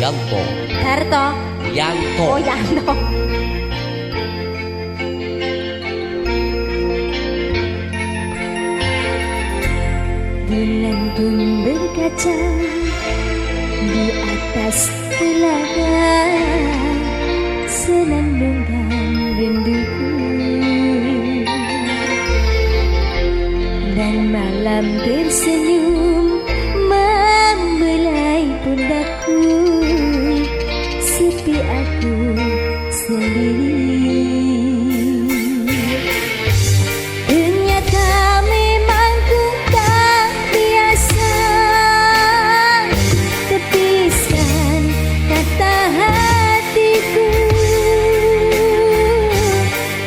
Yanto. Harto. Yanto. Oh, Yanto. Bulan pun berkaca di atas telaga, senandungkan rinduku, dan malam tersenyum membelai pundakku, sepi aku sendiri. Ternyata memang ku tak biasa tepiskan kata hatiku.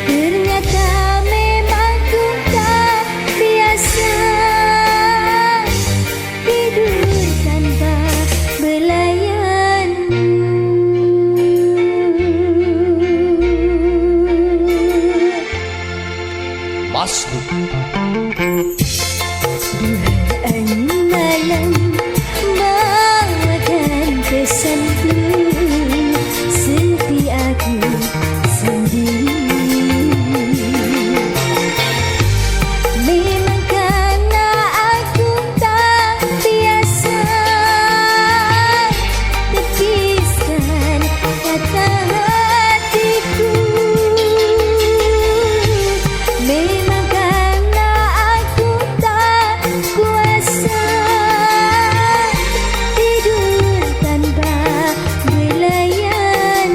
Ternyata memang ku tak biasa tidur tanpa belayan. Masuk. Angin malam bawakan pesanku, sepi aku sendiri. Memang karena aku tak biasa tepiskan kata hatiku. Memang karena aku tak kuasa tidur tanpa belayan.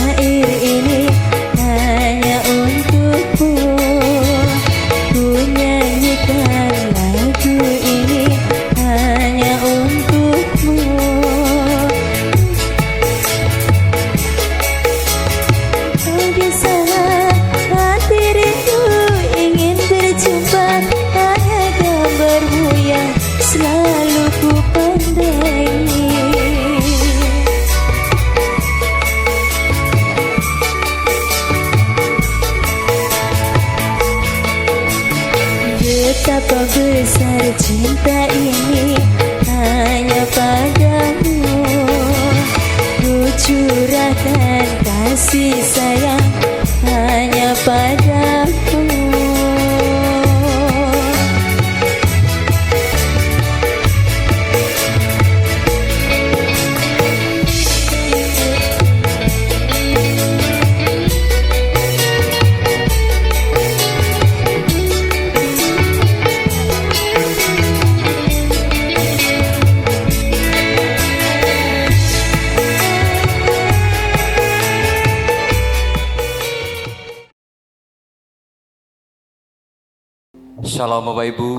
syair ini hanya untukmu. Ku nyanyikan lagu ini hanya untukmu. Oh di sana hati rindu ingin berjumpa, hanya gambarmu yang selalu ku pandangi. Betapa besar cinta ini hanya padamu. Ku curahkan kasih sayang hanya padamu. Shalom Bapak Ibu,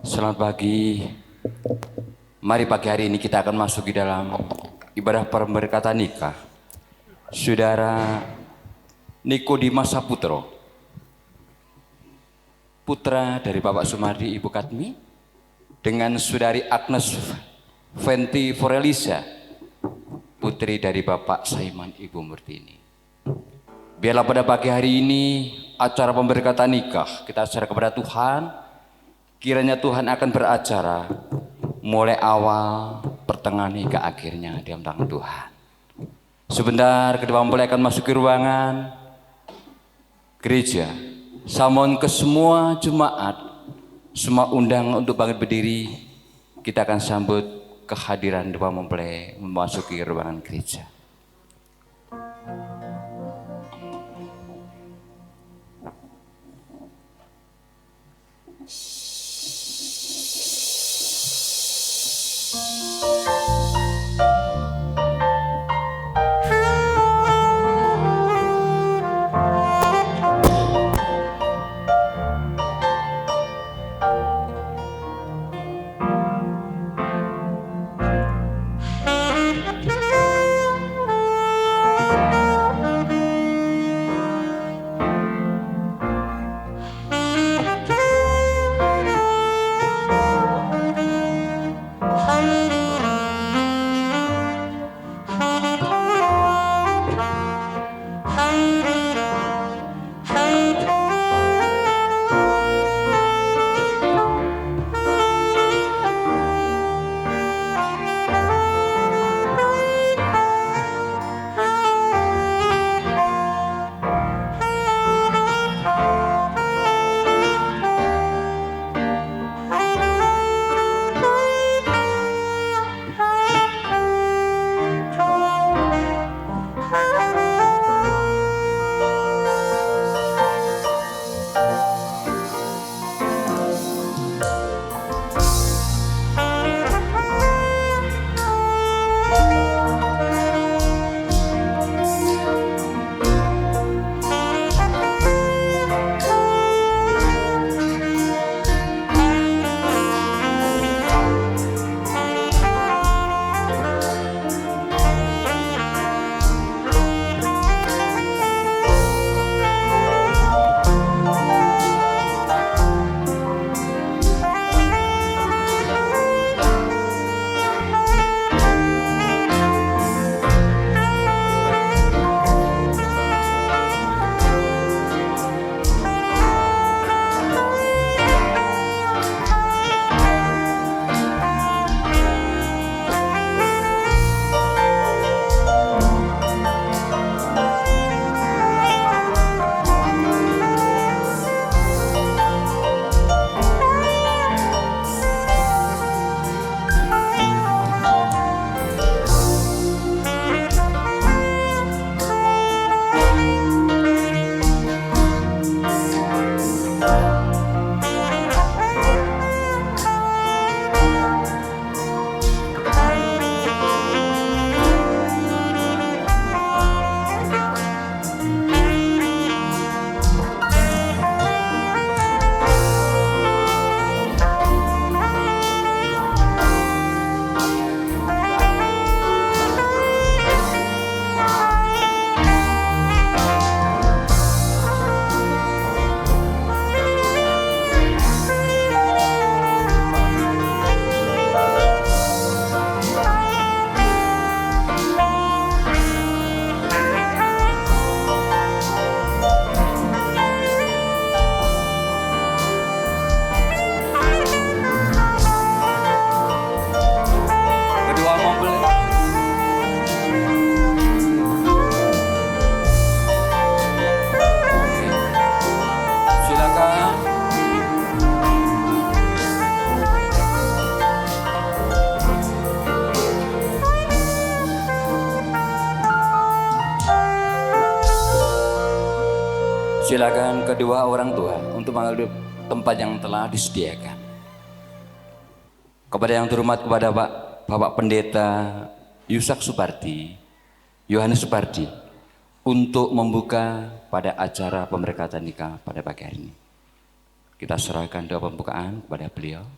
selamat pagi. Mari pagi hari ini kita akan masuk di dalam ibadah pemberkatan nikah Saudara Nikodemas Saputro, putra dari Bapak Sumardi Ibu Katmi, dengan Saudari Agnes Fenti Forelisa, putri dari Bapak Saiman Ibu Murtini. Biarlah pada pagi hari ini acara pemberkatan nikah kita secara kepada Tuhan, kiranya Tuhan akan beracara mulai awal, pertengahan hingga akhirnya di dalam tangan Tuhan. Sebentar kedua mempelai akan masuk ke ruangan gereja. Saya mohon ke semua jemaat, semua undang untuk bangkit berdiri. Kita akan sambut kehadiran dua mempelai memasuki ruangan gereja. Silakan kedua orang tua untuk mengambil tempat yang telah disediakan. Kepada yang terhormat kepada Bapak Pendeta Yusak Supardi, Yohanes Supardi, untuk membuka pada acara pemberkatan nikah pada pagi hari ini. Kita serahkan doa pembukaan kepada beliau.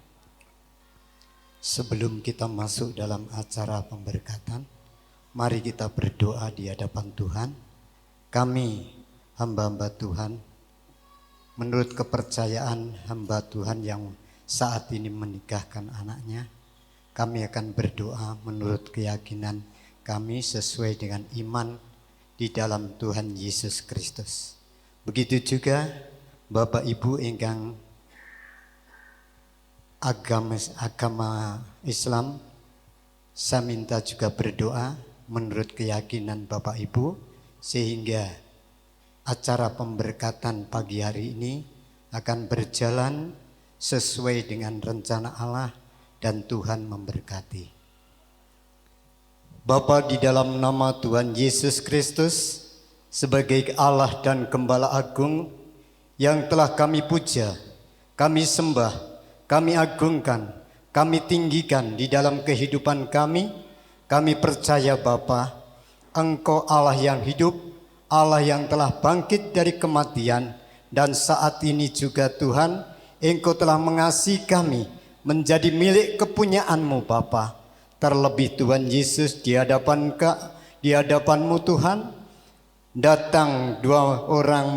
Sebelum kita masuk dalam acara pemberkatan, mari kita berdoa di hadapan Tuhan. Kami hamba-hamba Tuhan, menurut kepercayaan hamba Tuhan yang saat ini menikahkan anaknya, kami akan berdoa menurut keyakinan kami sesuai dengan iman di dalam Tuhan Yesus Kristus. Begitu juga Bapak Ibu ingkang agama Islam, saya minta juga berdoa menurut keyakinan Bapak Ibu, sehingga acara pemberkatan pagi hari ini akan berjalan sesuai dengan rencana Allah dan Tuhan memberkati. Bapa, di dalam nama Tuhan Yesus Kristus sebagai Allah dan Gembala Agung yang telah kami puja, kami sembah, kami agungkan, kami tinggikan di dalam kehidupan kami percaya Bapa, Engkau Allah yang hidup, Allah yang telah bangkit dari kematian, dan saat ini juga Tuhan, Engkau telah mengasihi kami menjadi milik kepunyaan-Mu Bapa. Terlebih Tuhan Yesus, di hadapan-Mu Tuhan, datang dua orang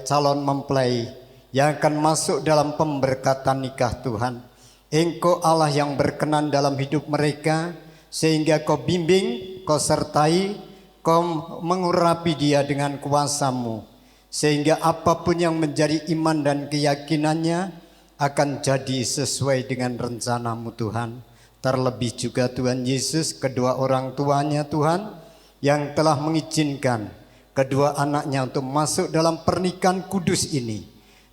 calon mempelai yang akan masuk dalam pemberkatan nikah Tuhan. Engkau Allah yang berkenan dalam hidup mereka, sehingga Kau bimbing, Kau sertai, Kau mengurapi dia dengan kuasa-Mu, sehingga apapun yang menjadi iman dan keyakinannya akan jadi sesuai dengan rencana-Mu Tuhan. Terlebih juga Tuhan Yesus, kedua orang tuanya Tuhan yang telah mengizinkan kedua anaknya untuk masuk dalam pernikahan kudus ini.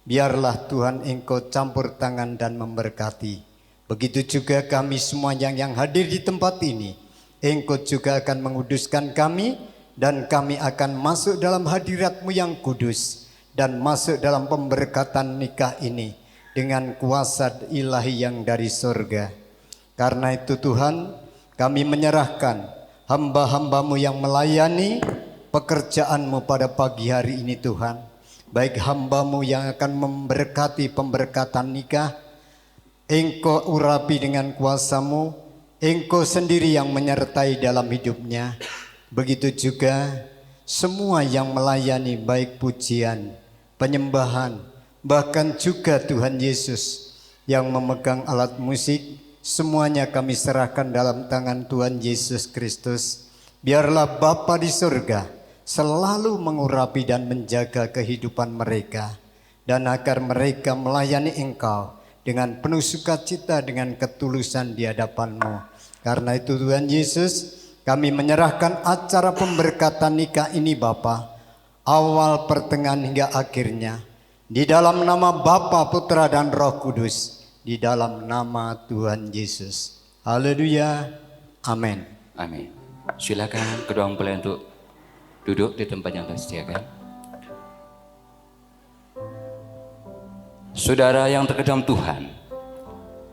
Biarlah Tuhan Engkau campur tangan dan memberkati. Begitu juga kami semua yang hadir di tempat ini. Engkau juga akan menguduskan kami, dan kami akan masuk dalam hadirat-Mu yang kudus dan masuk dalam pemberkatan nikah ini dengan kuasa ilahi yang dari surga. Karena itu Tuhan, kami menyerahkan hamba-hamba-Mu yang melayani pekerjaan-Mu pada pagi hari ini Tuhan. Baik hamba-Mu yang akan memberkati pemberkatan nikah, Engkau urapi dengan kuasa-Mu, Engkau sendiri yang menyertai dalam hidupnya. Begitu juga semua yang melayani baik pujian, penyembahan, bahkan juga Tuhan Yesus yang memegang alat musik, semuanya kami serahkan dalam tangan Tuhan Yesus Kristus. Biarlah Bapa di surga selalu mengurapi dan menjaga kehidupan mereka, dan agar mereka melayani Engkau dengan penuh sukacita, dengan ketulusan di hadapan-Mu. Karena itu Tuhan Yesus, kami menyerahkan acara pemberkatan nikah ini Bapa, awal, pertengahan hingga akhirnya, di dalam nama Bapa, Putra dan Roh Kudus, di dalam nama Tuhan Yesus. Haleluya. Amin. Amin. Silakan kedua mempelai untuk duduk di tempat yang tersediakan. Saudara yang terkasih Tuhan,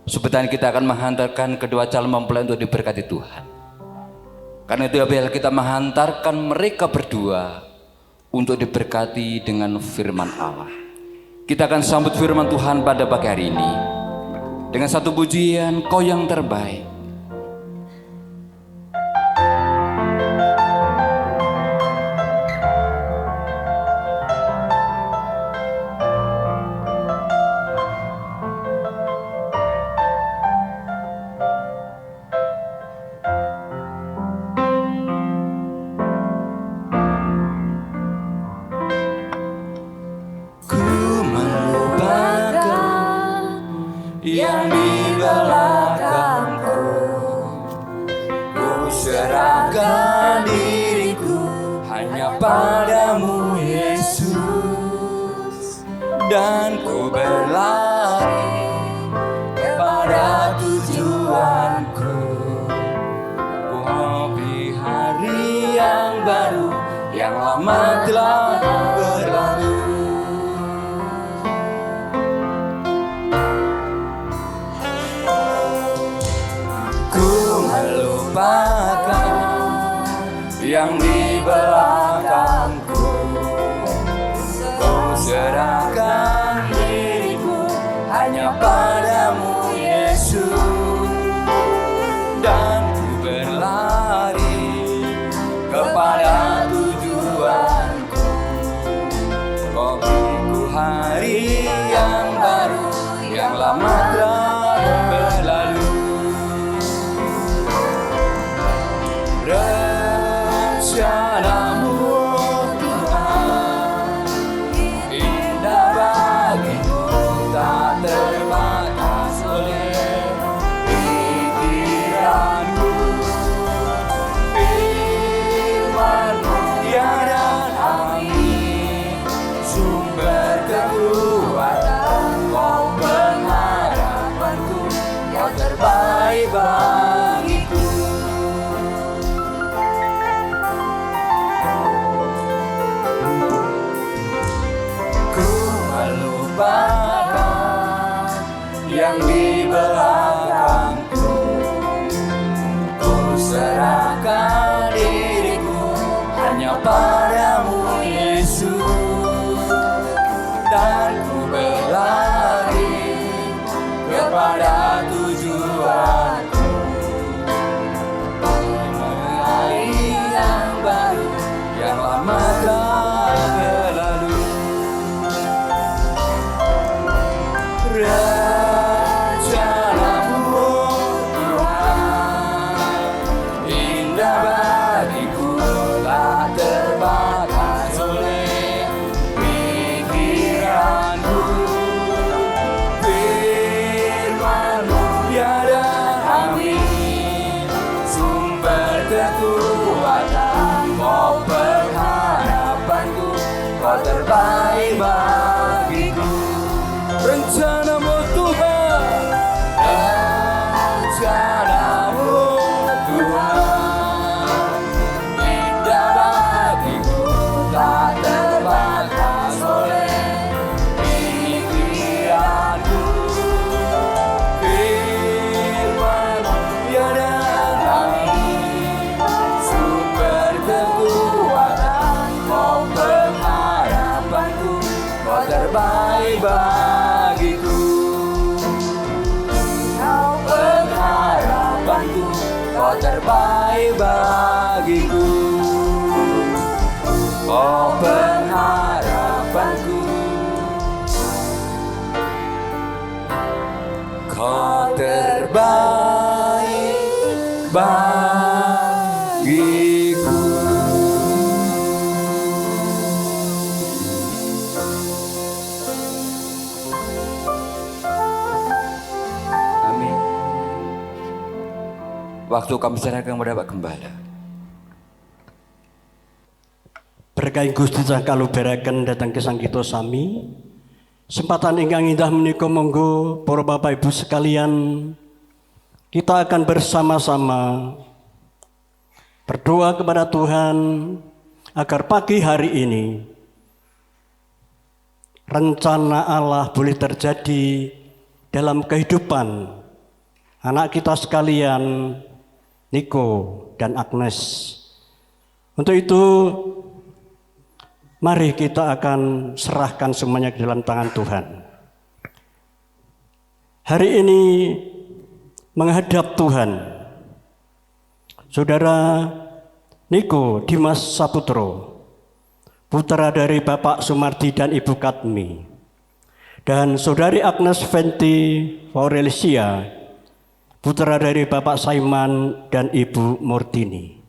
sebentar kita akan menghantarkan kedua calon mempelai untuk diberkati Tuhan. Karena itu biar kita menghantarkan mereka berdua untuk diberkati dengan firman Allah. Kita akan sambut firman Tuhan pada pagi hari ini dengan satu pujian, Kau yang terbaik. Yang di belakangku, ku serahkan diriku hanya padamu Yesus, dan ku berlari kepada tujuanku. Ku hobi hari yang baru, yang lama telah berlalu. yang di belakangku. Ku serahkan diriku hanya padamu Yesus, dan ku berlari kepada tujuanku, mengenai yang baru, yang lama telah berlalu. Rencanamu Tuhan indah bagiku, tak terbatas oleh pikiranku. Firman-Mu ya dan amin, sumber kekuatan, oh pengharapanku, Kau terbaik bagiku. Rencana-Mu Tuhan, rencana-Mu Tuhan indah bagiku, tak terbatas oleh pikiranku. Firman-Mu ya dan amin, sumber kekuatan, oh pengharapanku, Kau terbaik bagiku. Kau pengharapanku, Kau terbaik bagiku. Oh pengharapanku, Kau terbaik bagiku. Amin. Waktu kami serahkan kepada Pak Gembala. Berkah Gusti kalau beraken datang ke sang kita sami. Sempatan ingkang indah menika monggo para Bapak Ibu sekalian, kita akan bersama-sama berdoa kepada Tuhan agar pagi hari ini rencana Allah boleh terjadi dalam kehidupan anak kita sekalian, Niko dan Agnes. Untuk itu mari kita akan serahkan semuanya ke dalam tangan Tuhan. Hari ini menghadap Tuhan, Saudara Niko Dimas Saputro, putra dari Bapak Sumardi dan Ibu Katmi, dan Saudari Agnes Fenti Faurelisia, putra dari Bapak Saiman dan Ibu Murtini.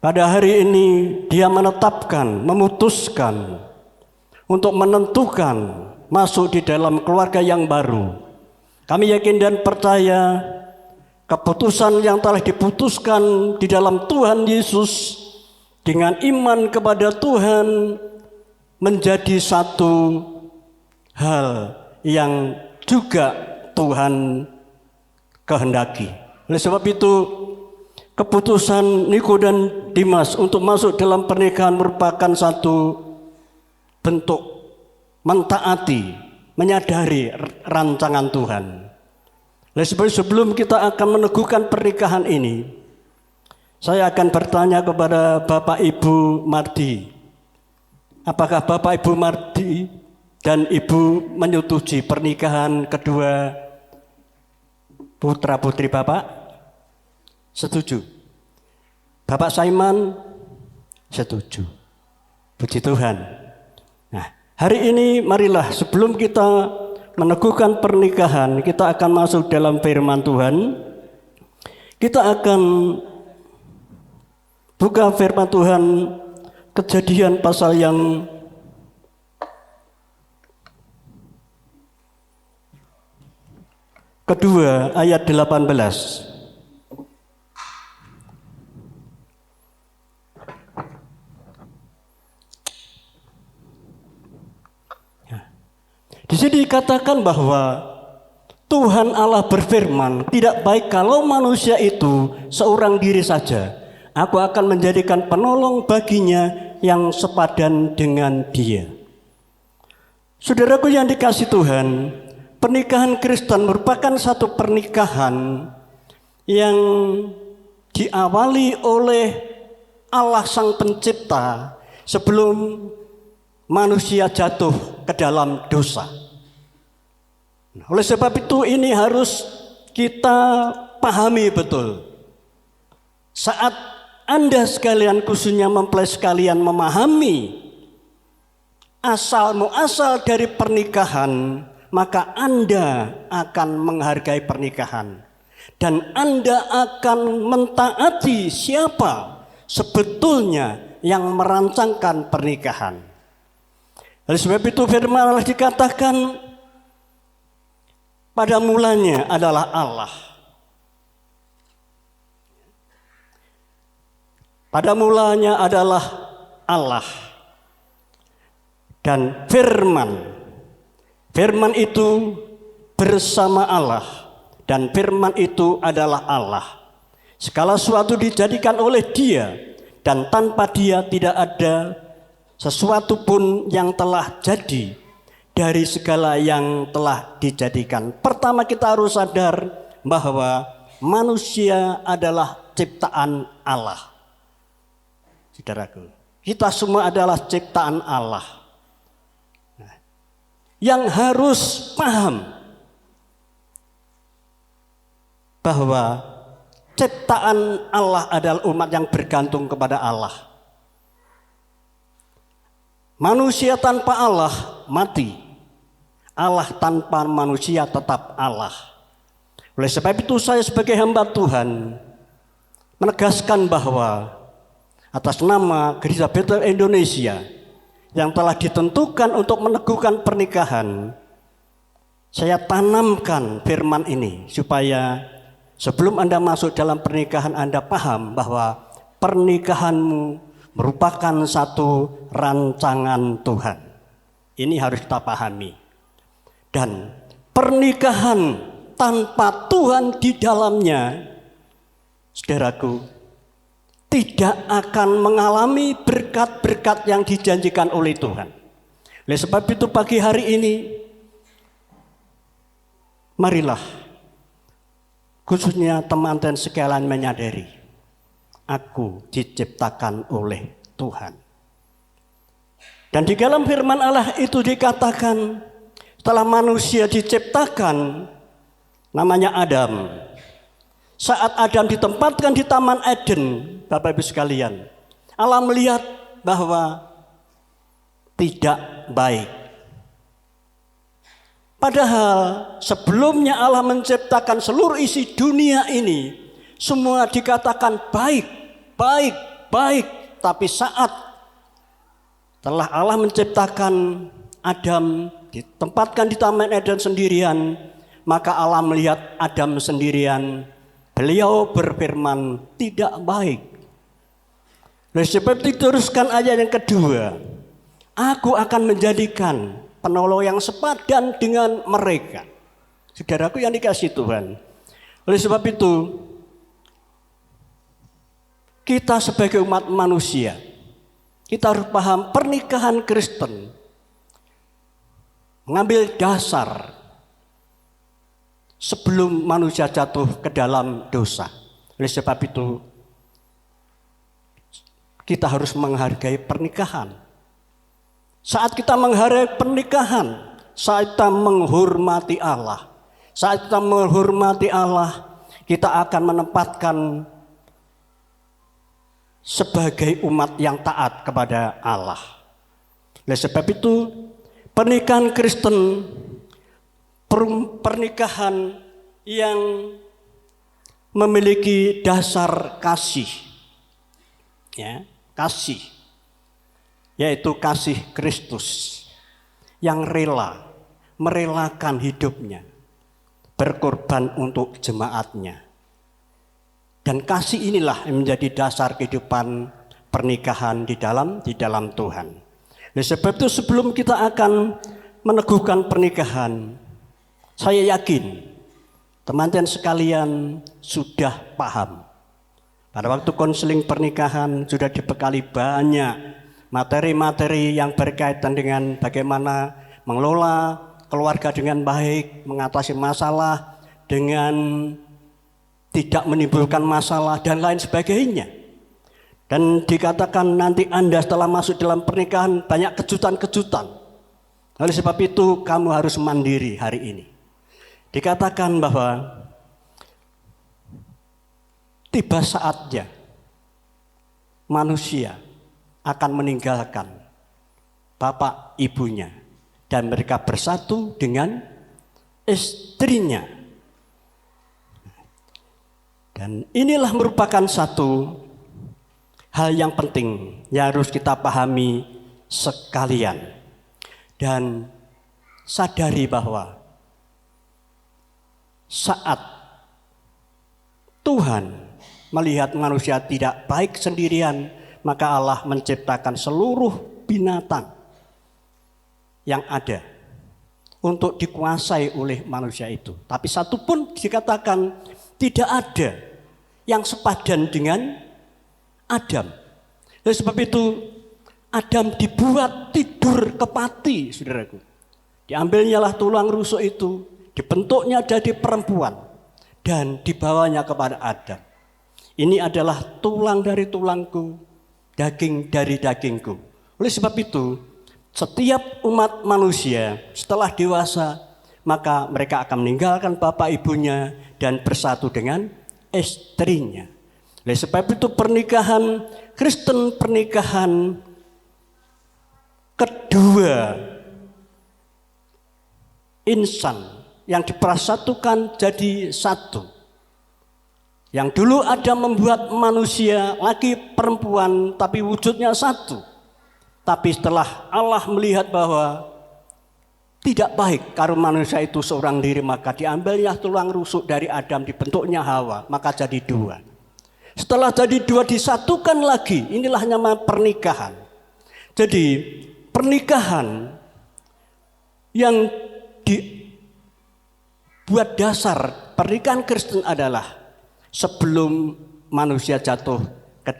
Pada hari ini dia menetapkan, memutuskan untuk menentukan masuk di dalam keluarga yang baru. Kami yakin dan percaya keputusan yang telah diputuskan di dalam Tuhan Yesus dengan iman kepada Tuhan menjadi satu hal yang juga Tuhan kehendaki. Oleh sebab itu keputusan Niko dan Dimas untuk masuk dalam pernikahan merupakan satu bentuk mentaati, menyadari rancangan Tuhan. Oleh sebab itu sebelum kita akan meneguhkan pernikahan ini, saya akan bertanya kepada Bapak Ibu Mardi. Apakah Bapak Ibu Mardi dan Ibu menyetujui pernikahan kedua putra putri Bapak? Setuju. Bapak Saiman setuju. Puji Tuhan. Nah, hari ini marilah sebelum kita meneguhkan pernikahan, kita akan masuk dalam firman Tuhan. Kita akan buka firman Tuhan Kejadian pasal yang kedua ayat 18. Di sini dikatakan bahwa Tuhan Allah berfirman, tidak baik kalau manusia itu seorang diri saja. Aku akan menjadikan penolong baginya yang sepadan dengan dia. Saudaraku yang dikasih Tuhan, pernikahan Kristen merupakan satu pernikahan yang diawali oleh Allah Sang Pencipta sebelum manusia jatuh ke dalam dosa. Oleh sebab itu ini harus kita pahami betul. Saat Anda sekalian, khususnya mempelai sekalian, memahami asal muasal dari pernikahan, maka Anda akan menghargai pernikahan. Dan Anda akan mentaati siapa sebetulnya yang merancangkan pernikahan. Oleh sebab itu firman Allah dikatakan, pada mulanya adalah Allah. Pada mulanya adalah Allah. Dan firman itu bersama Allah. Dan firman itu adalah Allah. Segala sesuatu dijadikan oleh Dia. Dan tanpa Dia tidak ada sesuatu pun yang telah jadi dari segala yang telah dijadikan. Pertama kita harus sadar bahwa manusia adalah ciptaan Allah. Saudaraku, kita semua adalah ciptaan Allah. Yang harus paham bahwa ciptaan Allah adalah umat yang bergantung kepada Allah. Manusia tanpa Allah mati. Allah tanpa manusia tetap Allah. Oleh sebab itu saya sebagai hamba Tuhan menegaskan bahwa atas nama Gereja Betel Indonesia yang telah ditentukan untuk meneguhkan pernikahan, saya tanamkan firman ini supaya sebelum Anda masuk dalam pernikahan Anda paham bahwa pernikahanmu merupakan satu rancangan Tuhan. Ini harus kita pahami. Dan pernikahan tanpa Tuhan di dalamnya, saudaraku, tidak akan mengalami berkat-berkat yang dijanjikan oleh Tuhan. Oleh sebab itu pagi hari ini, marilah khususnya teman-teman sekalian menyadari, aku diciptakan oleh Tuhan. Dan di dalam firman Allah itu dikatakan, setelah manusia diciptakan, namanya Adam. Saat Adam ditempatkan di Taman Eden, Bapak Ibu sekalian, Allah melihat bahwa tidak baik. Padahal sebelumnya Allah menciptakan seluruh isi dunia ini, semua dikatakan baik, baik, baik. Tapi saat telah Allah menciptakan Adam, ditempatkan di Taman Eden sendirian, maka Allah melihat Adam sendirian. Beliau berfirman, tidak baik. Oleh sebab itu teruskan ayat yang kedua, aku akan menjadikan penolong yang sepadan dengan mereka. Saudaraku yang dikasihi Tuhan. Oleh sebab itu, kita sebagai umat manusia, kita harus paham pernikahan Kristen mengambil dasar sebelum manusia jatuh ke dalam dosa. Oleh sebab itu, kita harus menghargai pernikahan. Saat kita menghargai pernikahan, saat kita menghormati Allah. Saat kita menghormati Allah, kita akan menempatkan sebagai umat yang taat kepada Allah. Oleh sebab itu, pernikahan Kristen, pernikahan yang memiliki dasar kasih, ya, kasih, yaitu kasih Kristus yang rela merelakan hidupnya berkorban untuk jemaatnya. Dan kasih inilah yang menjadi dasar kehidupan pernikahan di dalam Tuhan. Oleh sebab itu sebelum kita akan meneguhkan pernikahan, saya yakin teman-teman sekalian sudah paham. Pada waktu konseling pernikahan sudah dibekali banyak materi-materi yang berkaitan dengan bagaimana mengelola keluarga dengan baik, mengatasi masalah dengan tidak menimbulkan masalah dan lain sebagainya. Dan dikatakan nanti Anda setelah masuk dalam pernikahan banyak kejutan-kejutan. Oleh sebab itu kamu harus mandiri hari ini. Dikatakan bahwa tiba saatnya manusia akan meninggalkan bapak ibunya dan mereka bersatu dengan istrinya. Dan inilah merupakan satu hal yang penting yang harus kita pahami sekalian. Dan sadari bahwa saat Tuhan melihat manusia tidak baik sendirian, maka Allah menciptakan seluruh binatang yang ada untuk dikuasai oleh manusia itu. Tapi satu pun dikatakan tidak ada yang sepadan dengan Adam. Oleh sebab itu Adam dibuat tidur kepati, saudaraku. Diambilnyalah tulang rusuk itu, dibentuknya jadi perempuan dan dibawanya kepada Adam. Ini adalah tulang dari tulangku, daging dari dagingku. Oleh sebab itu, setiap umat manusia setelah dewasa, maka mereka akan meninggalkan bapak ibunya dan bersatu dengan istrinya. Oleh sebab itu pernikahan Kristen, pernikahan kedua insan yang dipersatukan jadi satu. Yang dulu ada membuat manusia laki perempuan tapi wujudnya satu. Tapi setelah Allah melihat bahwa tidak baik kalau manusia itu seorang diri, maka diambilnya tulang rusuk dari Adam, dibentuknya Hawa, maka jadi dua. Setelah jadi dua disatukan lagi, inilah nama pernikahan. Jadi pernikahan yang dibuat dasar pernikahan Kristen adalah sebelum manusia jatuh ke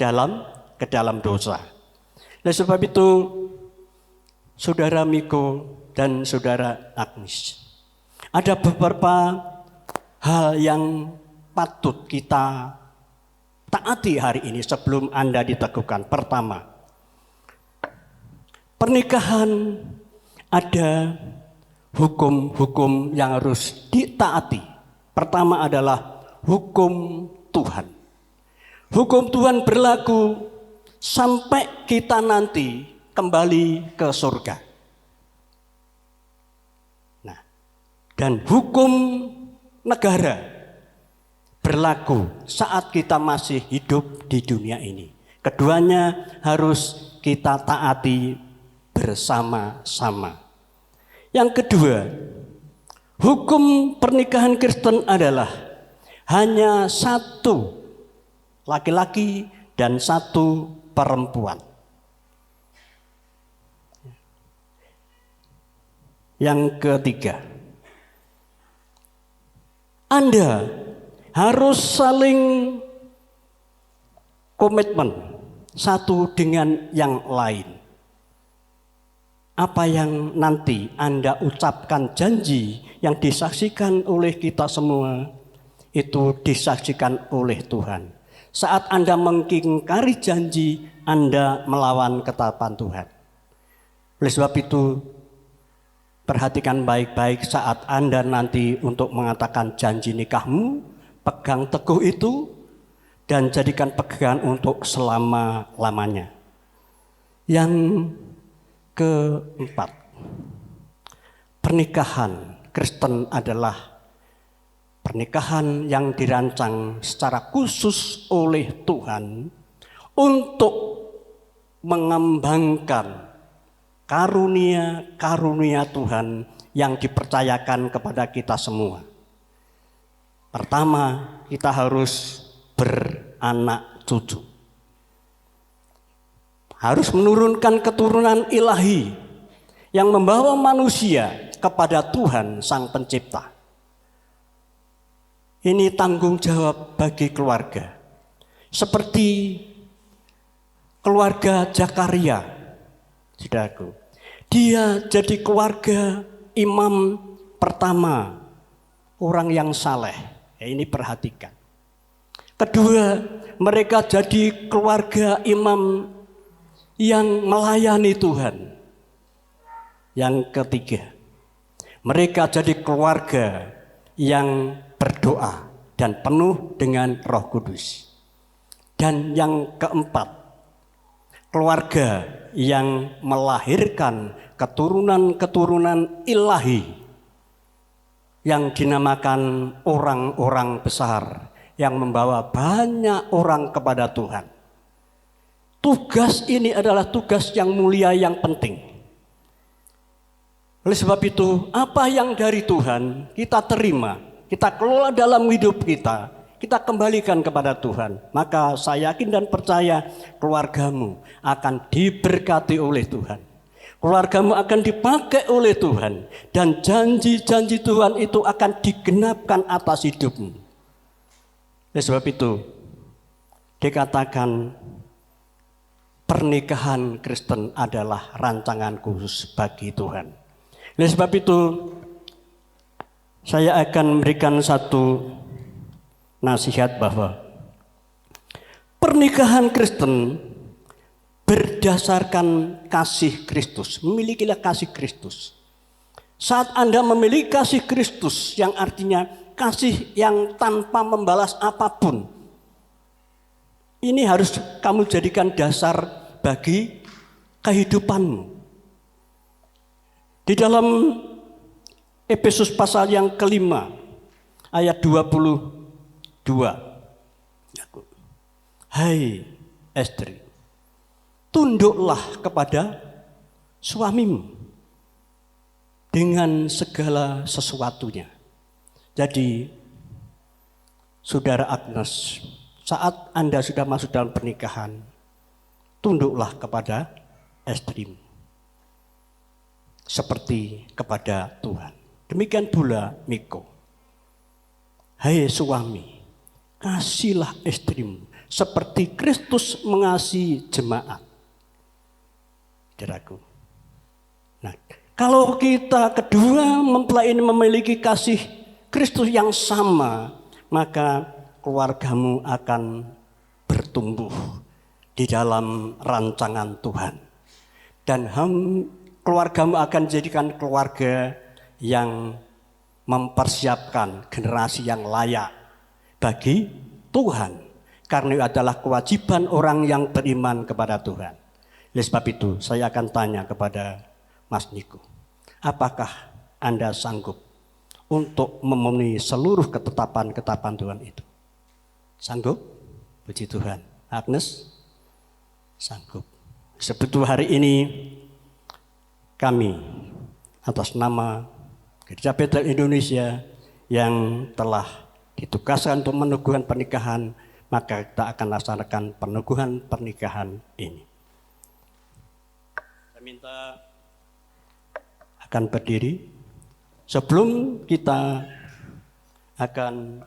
dalam dosa. Oleh sebab itu, saudara Miko dan saudara Agnes, ada beberapa hal yang patut kita taati hari ini sebelum Anda diteguhkan. Pertama, pernikahan ada hukum-hukum yang harus ditaati. Pertama adalah hukum Tuhan. Hukum Tuhan berlaku sampai kita nanti kembali ke surga. Nah, dan hukum negara berlaku saat kita masih hidup di dunia ini. Keduanya harus kita taati bersama-sama. Yang kedua, hukum pernikahan Kristen adalah hanya satu laki-laki dan satu perempuan. Yang ketiga, Anda harus saling komitmen satu dengan yang lain. Apa yang nanti Anda ucapkan janji yang disaksikan oleh kita semua, itu disaksikan oleh Tuhan. Saat Anda mengingkari janji, Anda melawan ketetapan Tuhan. Oleh sebab itu, perhatikan baik-baik saat Anda nanti untuk mengatakan janji nikahmu, pegang teguh itu dan jadikan pegangan untuk selama-lamanya. Yang keempat, pernikahan Kristen adalah pernikahan yang dirancang secara khusus oleh Tuhan untuk mengembangkan karunia-karunia Tuhan yang dipercayakan kepada kita semua. Pertama, kita harus beranak cucu. Harus menurunkan keturunan ilahi yang membawa manusia kepada Tuhan Sang Pencipta. Ini tanggung jawab bagi keluarga. Seperti keluarga Zakaria, saudaraku. Dia jadi keluarga imam pertama, orang yang saleh. Ya, ini perhatikan. Kedua, mereka jadi keluarga imam yang melayani Tuhan. Yang ketiga, mereka jadi keluarga yang berdoa dan penuh dengan Roh Kudus. Dan yang keempat, keluarga yang melahirkan keturunan-keturunan ilahi yang dinamakan orang-orang besar yang membawa banyak orang kepada Tuhan. Tugas ini adalah tugas yang mulia, yang penting. Oleh sebab itu, apa yang dari Tuhan kita terima, kita kelola dalam hidup kita kembalikan kepada Tuhan. Maka saya yakin dan percaya keluargamu akan diberkati oleh Tuhan. Keluargamu akan dipakai oleh Tuhan. Dan janji-janji Tuhan itu akan digenapkan atas hidupmu. Oleh sebab itu, dikatakan pernikahan Kristen adalah rancangan khusus bagi Tuhan. Oleh sebab itu, saya akan memberikan satu nasihat bahwa pernikahan Kristen berdasarkan kasih Kristus. Memilikilah kasih Kristus. Saat Anda memiliki kasih Kristus, yang artinya kasih yang tanpa membalas apapun, ini harus kamu jadikan dasar bagi kehidupanmu. Di dalam Efesus pasal yang kelima, ayat 22. Hai istri, tunduklah kepada suamimu dengan segala sesuatunya. Jadi, saudara Agnes, saat Anda sudah masuk dalam pernikahan, tunduklah kepada istrimu seperti kepada Tuhan. Demikian pula Miko. Hai suami, kasihilah istrimu seperti Kristus mengasihi jemaat. Saudaraku. Nah, kalau kita kedua mempelai ini memiliki kasih Kristus yang sama, maka keluargamu akan bertumbuh di dalam rancangan Tuhan. Dan keluargamu akan jadikan keluarga yang mempersiapkan generasi yang layak bagi Tuhan. Karena itu adalah kewajiban orang yang beriman kepada Tuhan. Oleh sebab itu, saya akan tanya kepada Mas Niko, apakah Anda sanggup untuk memenuhi seluruh ketetapan-ketetapan Tuhan itu? Sanggup? Puji Tuhan. Agnes? Sanggup. Sebetulnya hari ini kami atas nama Gereja Bethel Indonesia yang telah ditugaskan untuk meneguhkan pernikahan, maka kita akan laksanakan peneguhan pernikahan ini. Saya minta akan berdiri. Sebelum kita akan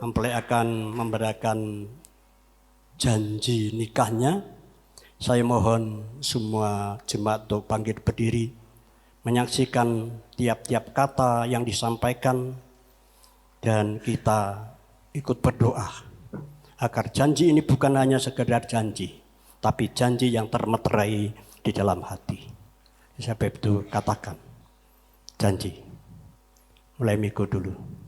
mempelai akan memberikan janji nikahnya. Saya mohon semua jemaat untuk bangkit berdiri, menyaksikan tiap-tiap kata yang disampaikan, dan kita ikut berdoa agar janji ini bukan hanya sekedar janji, tapi janji yang termeterai di dalam hati. Sebab itu katakan janji. Mulai Miko dulu.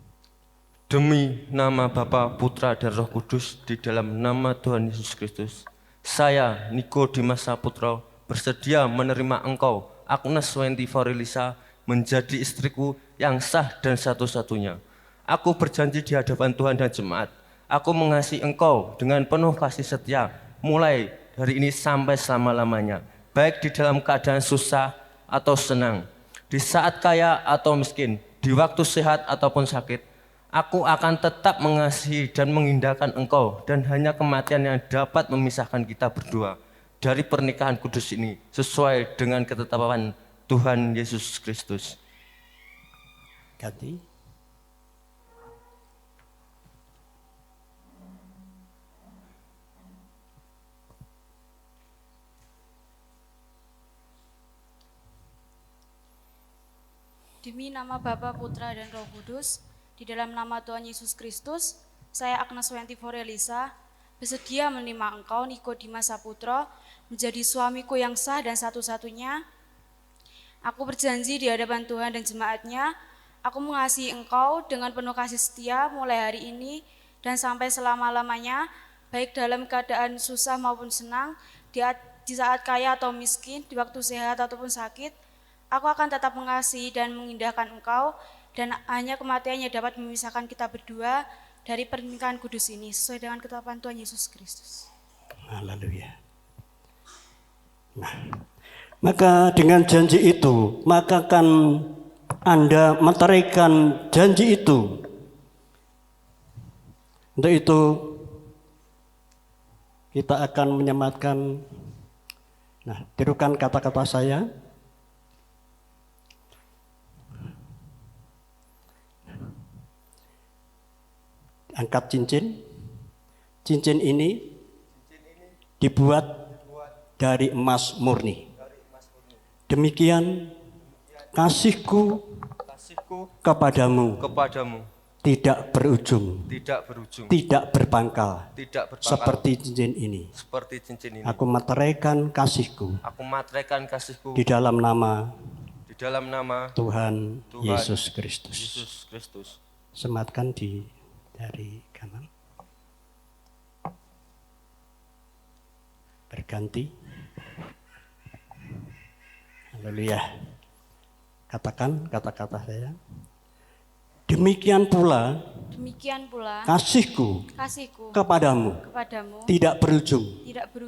Demi nama Bapa, Putra, dan Roh Kudus, di dalam nama Tuhan Yesus Kristus, saya, Niko Dimas Saputra, bersedia menerima engkau, Agnes Wenti Forilisa, menjadi istriku yang sah dan satu-satunya. Aku berjanji di hadapan Tuhan dan jemaat, aku mengasihi engkau dengan penuh kasih setia, mulai dari ini sampai selama-lamanya, baik di dalam keadaan susah atau senang, di saat kaya atau miskin, di waktu sehat ataupun sakit. Aku akan tetap mengasihi dan mengindahkan engkau, dan hanya kematian yang dapat memisahkan kita berdua dari pernikahan kudus ini, sesuai dengan ketetapan Tuhan Yesus Kristus. Ganti. Demi nama Bapa, Putra, dan Roh Kudus, di dalam nama Tuhan Yesus Kristus, saya Agnes Wenti Forelisa, bersedia menerima engkau, Nikodemas Saputro, menjadi suamiku yang sah dan satu-satunya. Aku berjanji di hadapan Tuhan dan jemaatnya, aku mengasihi engkau dengan penuh kasih setia mulai hari ini dan sampai selama-lamanya, baik dalam keadaan susah maupun senang, di saat kaya atau miskin, di waktu sehat ataupun sakit. Aku akan tetap mengasihi dan mengindahkan engkau, dan hanya kematiannya dapat memisahkan kita berdua dari pernikahan kudus ini, sesuai dengan ketetapan Tuhan Yesus Kristus. Haleluya. Nah, maka dengan janji itu, maka kan Anda meteraikan janji itu. Untuk itu, kita akan menyematkan, nah, tirukan kata-kata saya. Angkat cincin. Cincin ini dibuat dari emas murni. Demikian kasihku kepadamu tidak berujung, tidak berpangkal, seperti cincin ini. Aku meteraikan kasihku di dalam nama Tuhan Yesus Kristus. Sematkan dari kanan. Berganti. Haleluya. Katakan kata-kata saya. Demikian pula kasihku kepadamu tidak berujung,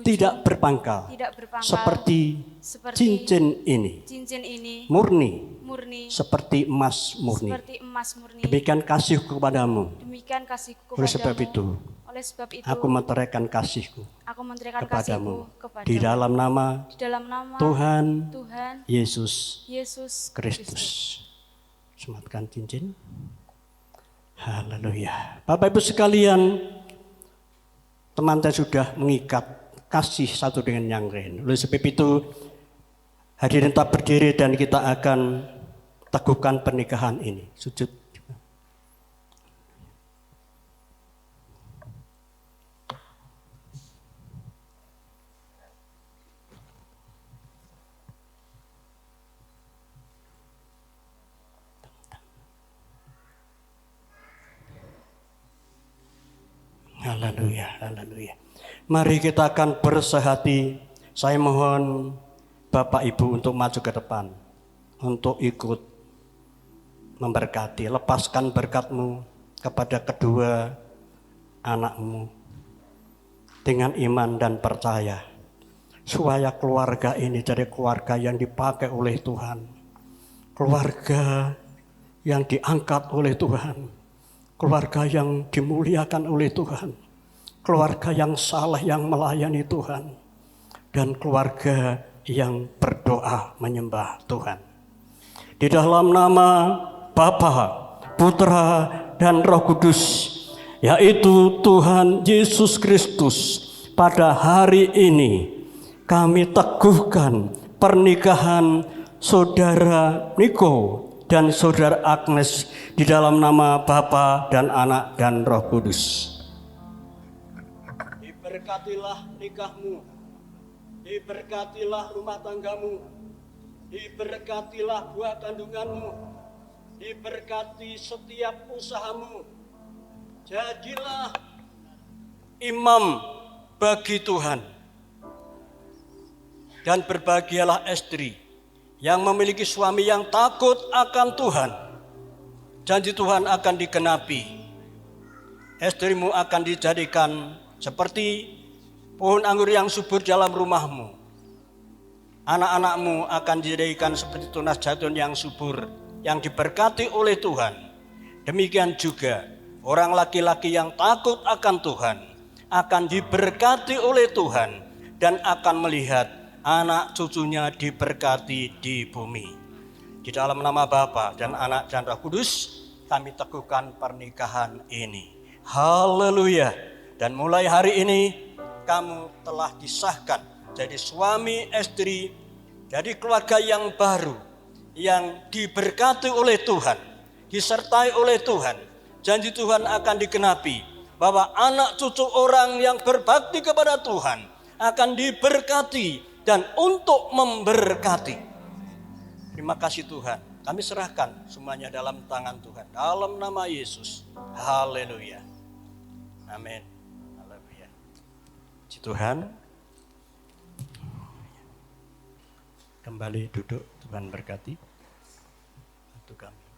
tidak berpangkal, seperti cincin ini murni seperti emas murni. Demikian kasihku kepadamu. Oleh sebab itu aku meteraikan kasihku kepadamu di dalam nama Tuhan Yesus Kristus. Sematkan cincin. Haleluya. Bapak Ibu sekalian, teman saya sudah mengikat kasih satu dengan yang lain. Oleh sebab itu, hadirin tetap berdiri dan kita akan teguhkan pernikahan ini. Sujud. Haleluya, haleluya. Mari kita akan bersehati. Saya mohon Bapak Ibu untuk maju ke depan, untuk ikut memberkati. Lepaskan berkat-Mu kepada kedua anak-Mu dengan iman dan percaya, supaya keluarga ini jadi keluarga yang dipakai oleh Tuhan, keluarga yang diangkat oleh Tuhan, keluarga yang dimuliakan oleh Tuhan, keluarga yang saleh yang melayani Tuhan, dan keluarga yang berdoa menyembah Tuhan. Di dalam nama Bapa, Putra, dan Roh Kudus, yaitu Tuhan Yesus Kristus, pada hari ini kami teguhkan pernikahan Saudara Niko dan Saudara Agnes di dalam nama Bapa dan Anak dan Roh Kudus. Diberkatilah nikahmu, diberkatilah rumah tanggamu, diberkatilah buah kandunganmu, diberkati setiap usahamu. Jadilah imam bagi Tuhan, dan berbahagialah istri yang memiliki suami yang takut akan Tuhan. Janji Tuhan akan digenapi. Istrimu akan dijadikan seperti pohon anggur yang subur dalam rumahmu. Anak-anakmu akan dijadikan seperti tunas zaitun yang subur, yang diberkati oleh Tuhan. Demikian juga Orang laki-laki yang takut akan Tuhan akan diberkati oleh Tuhan dan akan melihat anak cucunya diberkati di bumi. Di dalam nama Bapa dan Anak dan Roh Kudus, kami teguhkan pernikahan ini. Haleluya. Dan mulai hari ini kamu telah disahkan jadi suami istri, jadi keluarga yang baru, yang diberkati oleh Tuhan, disertai oleh Tuhan. Janji Tuhan akan digenapi bahwa anak cucu orang yang berbakti kepada Tuhan akan diberkati dan untuk memberkati. Terima kasih Tuhan. Kami serahkan semuanya dalam tangan Tuhan. Dalam nama Yesus. Haleluya. Amin. Haleluya. Puji Tuhan. Kembali duduk. Tuhan berkati. Untuk kami.